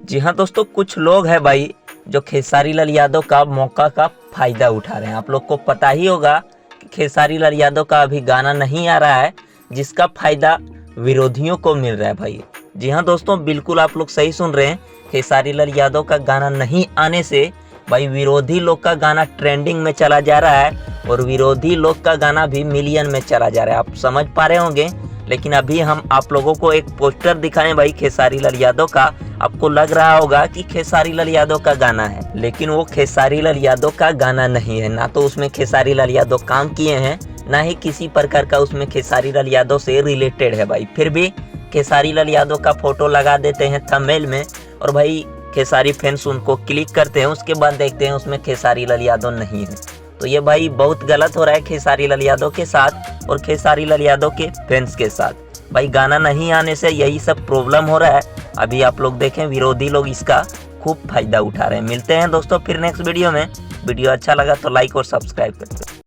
जी हाँ दोस्तों, कुछ लोग हैं भाई जो खेसारी लाल यादव का मौका का फायदा उठा रहे हैं। आप लोग को पता ही होगा कि खेसारी लाल यादव का अभी गाना नहीं आ रहा है, जिसका फायदा विरोधियों को मिल रहा है भाई। जी हाँ दोस्तों, बिल्कुल आप लोग सही सुन रहे हैं। खेसारी लाल यादव का गाना नहीं आने से भाई विरोधी लोग का गाना ट्रेंडिंग में चला जा रहा है और विरोधी लोग का गाना भी मिलियन में चला जा रहा है। आप समझ पा रहे होंगे। लेकिन अभी हम आप लोगों को एक पोस्टर दिखाएं भाई खेसारी लाल यादव का। आपको लग रहा होगा कि खेसारी लाल यादव का गाना है, लेकिन वो खेसारी लाल यादव का गाना नहीं है। ना तो उसमें खेसारी लाल यादव काम किए हैं, ना ही किसी प्रकार का उसमें खेसारी लाल यादव से रिलेटेड है भाई। फिर भी खेसारी लाल यादव का फोटो लगा देते हैं थंबनेल में और भाई खेसारी फैंस उनको क्लिक करते हैं। उसके बाद देखते हैं उसमें खेसारी लाल यादव नहीं है। तो ये भाई बहुत गलत हो रहा है खेसारी लाल यादव के साथ और खेसारी लाल यादव के फैंस के साथ। भाई गाना नहीं आने से यही सब प्रॉब्लम हो रहा है। अभी आप लोग देखें, विरोधी लोग इसका खूब फायदा उठा रहे हैं। मिलते हैं दोस्तों फिर नेक्स्ट वीडियो में। वीडियो अच्छा लगा तो लाइक और सब्सक्राइब करें।